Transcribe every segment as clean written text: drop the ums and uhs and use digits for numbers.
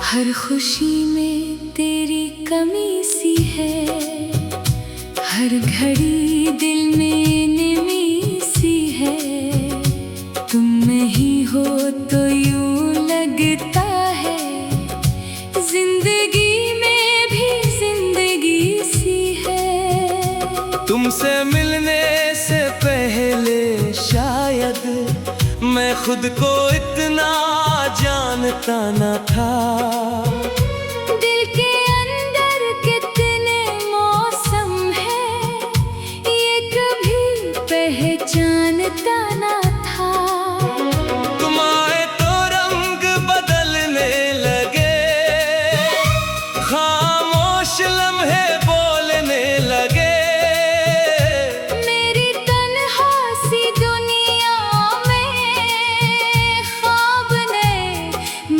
हर खुशी में तेरी कमी सी है, हर घड़ी दिल में निमी सी है। तुम नहीं हो तो यूं लगता है जिंदगी में भी जिंदगी सी है। तुमसे मिलने से पहले शायद मैं खुद को इतना जानता न था। दिल के अंदर कितने मौसम है ये कभी पहचानता न था। तुम आए तो रंग बदलने लगे, खामोश लम्हे बोलने लगे। मेरी तन्हा सी दुनिया में ख्वाब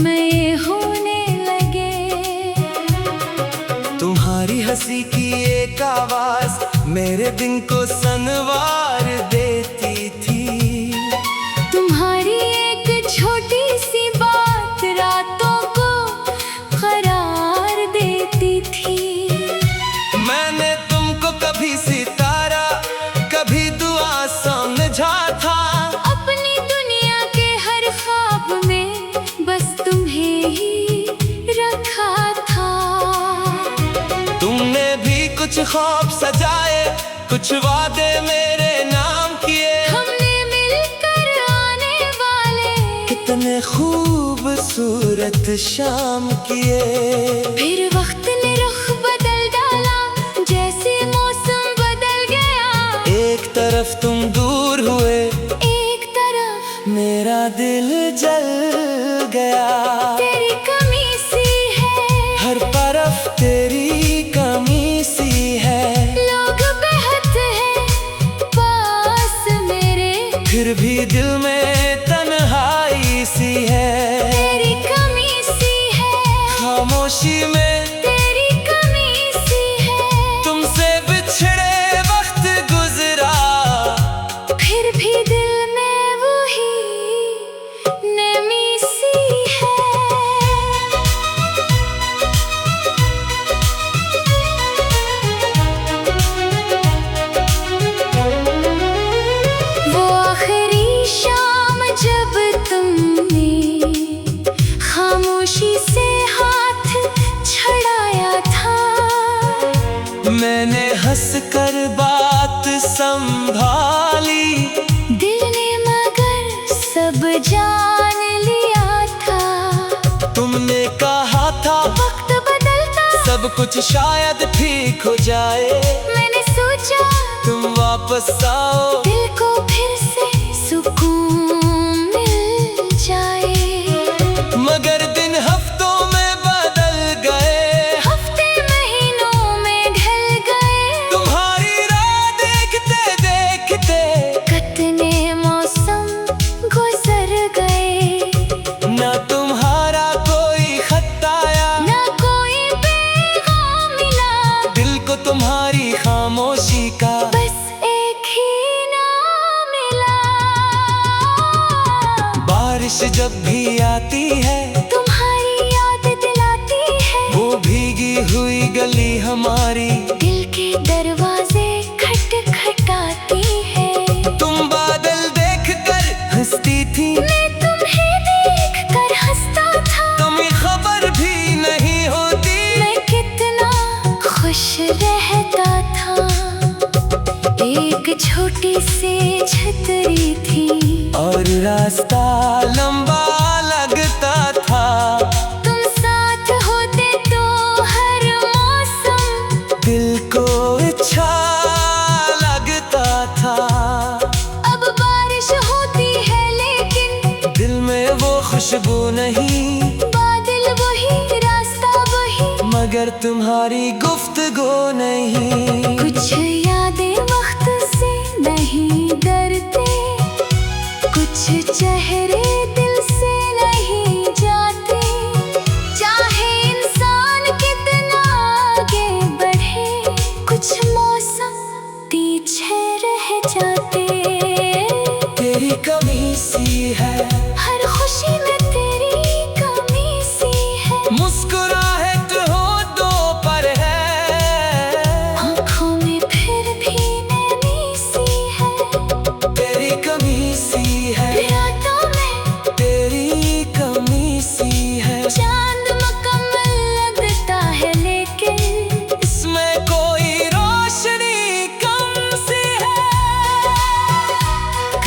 नए होने लगे। तुम्हारी हंसी की एक आवाज मेरे दिन को संवार देती थी। तुम्हारी एक छोटी सी बात रातों को करार देती थी। मैंने तुमको कभी सितारा कभी दुआ समझा था। अपनी दुनिया के हर ख्वाब में बस तुम्हें ही रखा था। तुमने भी कुछ ख्वाब सजाए, कुछ वादे मेरे नाम किए। हमने मिलकर आने वाले कितने खूबसूरत शाम किए। फिर वक्त ने रुख बदल डाला, जैसे मौसम बदल गया। एक तरफ तुम दूर हुए, एक तरफ मेरा दिल जल गया। तेरी कमी सी है, हर तरफ तेरी कमी सी है। लोग बहते हैं पास मेरे, फिर भी दिल में तन्हाई सी है। तेरी कमी सी है, खामोशी में तेरी कमी सी है। तुमसे बिछड़े वक्त गुजरा, फिर भी दिल में वही नमी सी है। वो आखिरी शाम जब तुमने खामोशी से हाथ छड़ाया था। मैंने हंसकर बात संभाली। दिल ने मगर सब जान लिया था। तुमने कहा था वक्त बदलता सब कुछ शायद ठीक हो जाए। मैंने सोचा तुम वापस आओ, दिल को फिर से सुकून मिल जाए। मगर दिन हफ्तों में बदल गए, हफ्ते महीनों में ढल गए। तुम्हारी राह देखते देखते कितने मौसम गुजर गए। ना तुम्हारा कोई खत आया, ना कोई पैगाम मिला, दिल को तुम्हारी खामोशी का बस एक ही नाम मिला। बारिश जब भी आती है तुम्हारी याद दिलाती है। वो भीगी हुई गली हमारी, दिल के दरवाजे खटखटाती है। तुम बादल देखकर हंसती थी, मैं तुम्हें देखकर हंसता था। तुम्हें खबर भी नहीं होती मैं कितना खुश रहता था। एक छोटी सी छतरी थी और रास्ता लंबा लगता था। तुम साथ होते तो हर मौसम दिल को अच्छा लगता था। अब बारिश होती है लेकिन खुशबू नहीं, बादल वही, रास्ता वही, मगर तुम्हारी गुफ्तगू नहीं। कुछ यादें वक्त से नहीं डरते, कुछ चेहरे दिल से नहीं जाते। चाहे इंसान कितना आगे बढ़े, कुछ मौसम पीछे रह जाते। तेरी कमी सी है, हर खुशी में तेरी कमी सी है। मुस्कुराहट हो दो पर है, आँखों में फिर भी नमी सी है। तेरी कमी सी है, रातों में तेरी कमी सी है। चांद मुकम्मल लगता है, लेकिन इसमें कोई रोशनी कम सी है।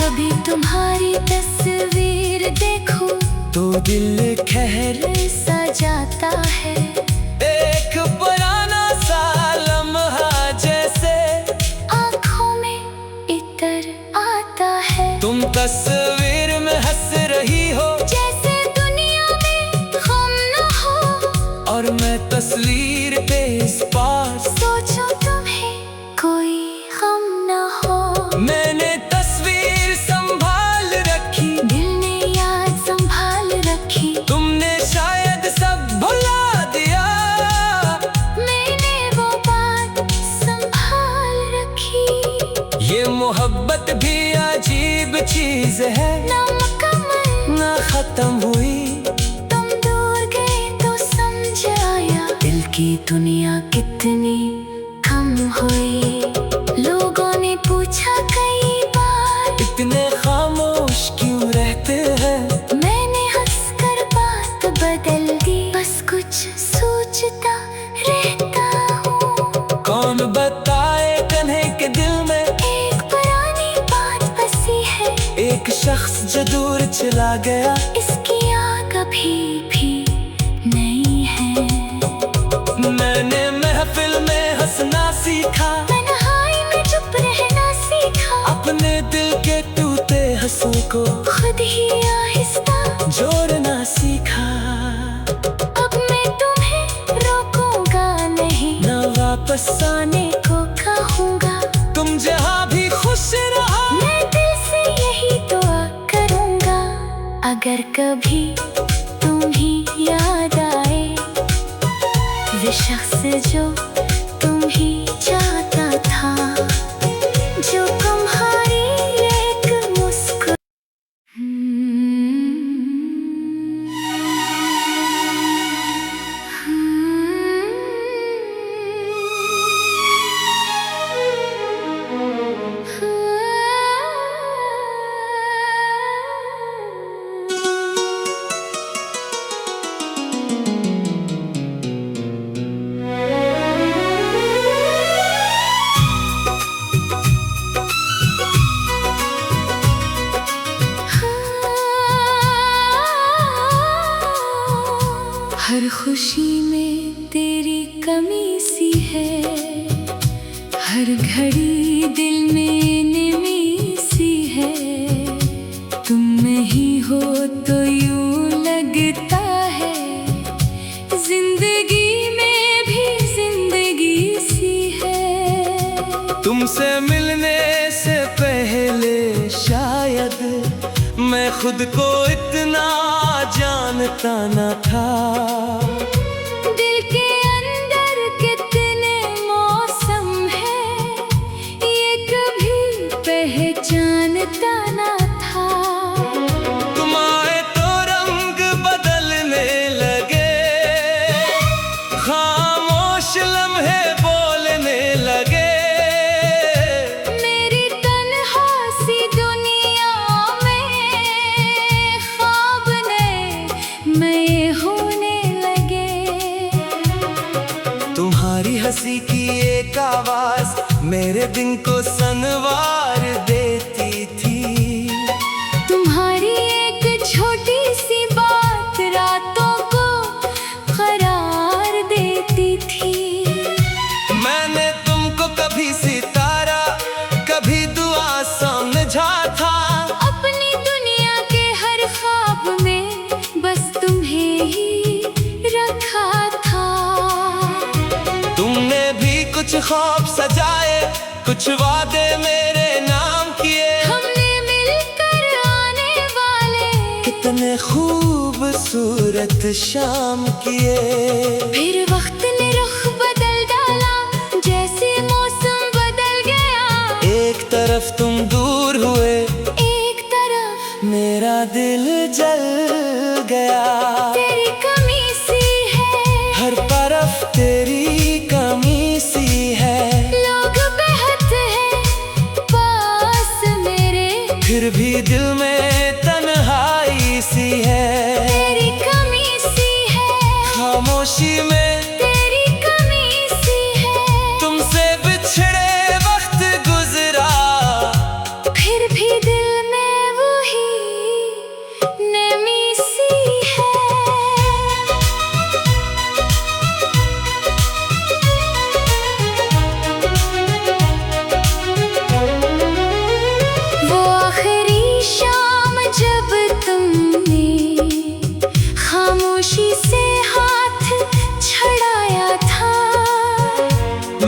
कभी तुम्हारी तस्वीर देखो तो दिल खैर सा जाता है। एक पुराना सा लम्हा जैसे आँखों में इतर आता है। तुम तस्वीर में हंस रही हो, जैसे दुनिया में गम न हो। और मैं तस्वीर पे इस पार। सोचो तुम्हें कोई गम न हो। मैंने तस्वीर संभाल रखी, दिल ने याद संभाल रखी। तुमने शायद सब भुला दिया। मैंने वो बात संभाल रखी। ये मोहब्बत भी अजीब चीज है, ना मुकम्मल ना खत्म हुई। तुम दूर गए तो समझ आया, दिल की दुनिया कितनी कम हुई। लोगों ने पूछा कई बार, इतने खामोश क्यों रहते हैं। मैंने हंसकर बात बदल दी, बस कुछ सोचता रहता हूँ। कौन बताए कन्हे के दिल में एक पुरानी बात बसी है, एक शख्स जो दूर चला गया। इसकी आग अभी भी नहीं है। मैंने महफिल में हंसना सीखा, तन्हाई में चुप रहना सीखा। अपने दिल के टूटे हंसों को खुद ही आहिस्ता जोड़ना सीखा। अब मैं तुम्हें रोकूंगा नहीं, ना वापस आने को कहूँगा। तुम जहाँ भी खुश रहो, मैं दिल से यही दुआ करूँगा। अगर कभी तुम ही याद आए, वे शख्स जो तुम ही चाहता था, जो तुम्हारी एक मुस्कुराहट। हर खुशी में तेरी कमी सी है, हर घड़ी दिल में नमी सी है। तुम नहीं हो तो यूं लगता है, जिंदगी में भी जिंदगी सी है। तुमसे मिलने से पहले शायद मैं खुद को इतना जानता न था। दिल के अंदर कितने मौसम है, ये कभी पहचानता न था। तुम आए तो रंग बदलने लगे, खामोश लम्हे बोलने लगे। मेरी तन्हा सी दुनिया में ख्वाब नए होने लगे। तुम्हारी हंसी की एक आवाज मेरे दिन को संवार देती थी। तुम्हारी एक छोटी सी बात रातों को करार देती थी। मैंने तुमको कभी सितारा, कभी दुआ समझा था। अपनी दुनिया के हर ख्वाब में ख्वाब सजाए, कुछ वादे मेरे नाम किए। हमने मिलकर आने वाले कितने खूबसूरत शाम किए। फिर वक्त ने रुख बदल डाला, जैसे मौसम बदल गया। एक तरफ तुम दूर हुए, एक तरफ मेरा दिल जल गया। तेरी कमी सी है, हर तरफ तेरी कमी सी है। लोग बहते हैं पास मेरे, फिर भी दिल में तन्हाई सी है। तेरी कमी सी है, खामोशी में तेरी कमी सी है। तुमसे बिछड़े वक्त गुजरा, फिर भी दिल में वही नमी सी है। वो आखिरी शाम जब तुमने खामोशी से हाथ छड़ाया था।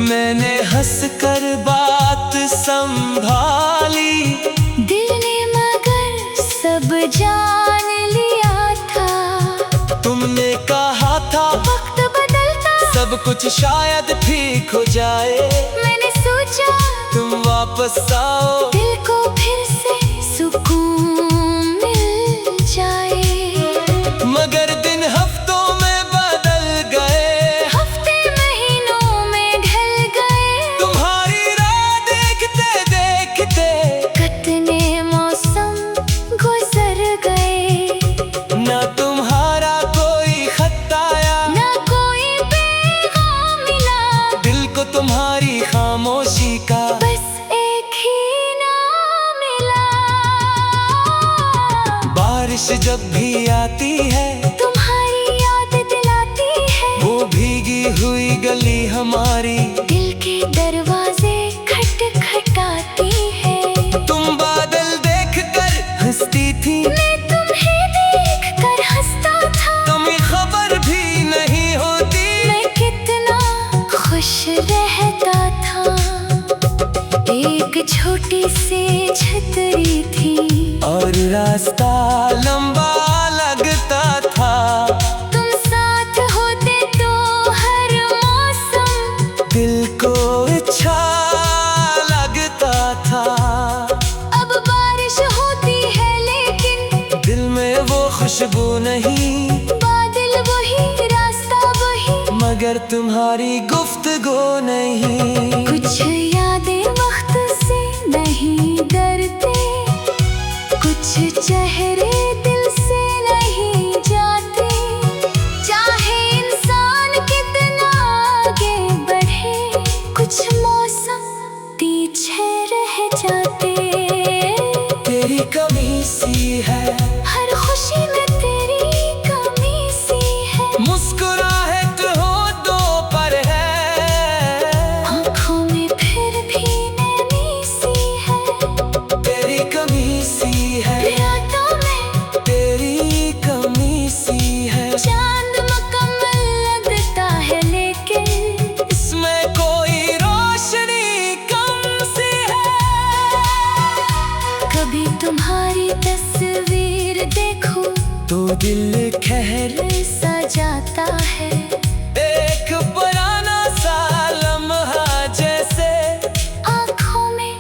मैंने हंसकर बात संभाली, दिल ने मगर सब जान लिया था। तुमने कहा था वक्त बदलता, सब कुछ शायद ठीक हो जाए। मैंने सोचा तुम वापस आओ, दिल को फिर से सुकून मिल जाए। मगर दिन हफ्तों में बदल गए, हफ्ते महीनों में ढल गए। तुम्हारी राह देखते देखते कितने मौसम गुजर गए, ना तुम्हारा कोई खत आया, ना कोई पैगाम मिला। दिल को तुम्हारी खामोशी का बस एक ही नाम मिला। बारिश जब भी आती है, तुम्हारी याद दिलाती है। वो भीगी हुई गली हमारी दिल के दरवाजे खटखटाती है। तुम बादल देखकर हंसती थी, मैं तुम्हें देखकर हंसता था। तुम्हें खबर भी नहीं होती मैं कितना खुश रहता था। एक छोटी सी छतरी थी, और रास्ता लंबा लगता था। तुम साथ होते तो हर मौसम दिल को अच्छा लगता था। अब बारिश होती है लेकिन दिल में वो खुशबू नहीं, बादल वही रास्ता वही, मगर तुम्हारी गुफ्तगू नहीं। कुछ यादें वक्त से नहीं डरते, कुछ चेहरे दिल से नहीं जाते। चाहे इंसान कितना आगे बढ़े, कुछ मौसम पीछे रह जाते। तेरी कमी सी है, हर खुशी में तेरी कमी सी है। मुस्कुराहट हो दो पर है, आँखों में फिर भी नमी सी है। तेरी कमी सी है, रातों में तेरी कमी सी है। चांद मुकम्मल लगता है लेकिन इसमें कोई रोशनी कम सी है। कभी तुम्हारी तस्वीर देखो तो दिल खैर सा जाता है। एक पुराना सा लम्हा जैसे आँखों में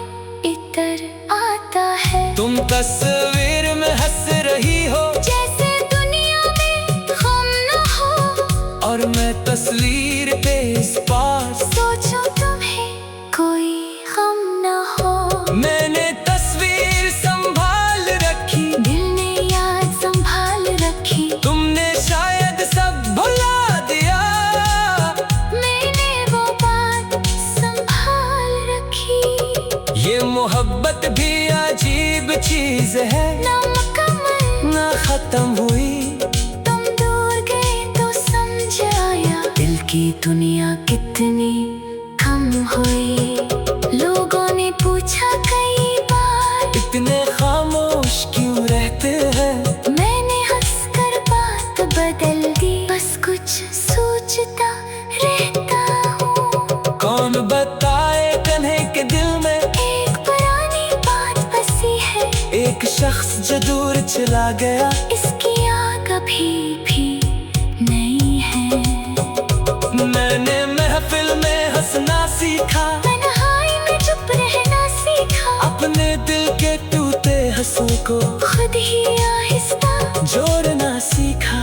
इतर आता है, तुम तस्वीर में हंस रही हो, जैसे दुनिया में गम न हो। और मैं तस्वीर पे इस पास सोचो तुम्हें कोई गम न हो। मैंने तस्वीर संभाल रखी, दिल ने याद संभाल रखी। तुमने शायद सब भुला दिया, मैंने वो बात संभाल रखी। ये मोहब्बत भी अजीब चीज है, ना मुकम्मल ना खत्म हुई। तुम दूर गए तो समझ आया, दिल की दुनिया कितनी कम हुई। लोगों ने पूछा कई बार, इतने खामोश क्यों रहते हैं। मैंने हंसकर बात बदल दी, बस कुछ सोचता रहता हूँ। कौन बता जो दूर चला गया, इसकी याद अभी भी नहीं है। मैंने महफिल में हंसना सीखा, तन्हाई में चुप रहना सीखा, अपने दिल के टूटे हंसू को खुद ही आहिस्ता जोड़ना सीखा।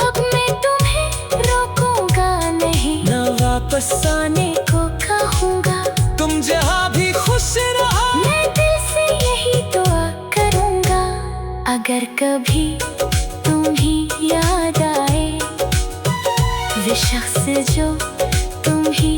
अब मैं तुम्हें रोकूंगा नहीं, ना वापस आने को कहूँगा। तुम जहाँ भी खुश रहो, मैं दिल से यही दुआ करूँगा। अगर कभी तुम्हें याद आए, वे शख्स जो तुम ही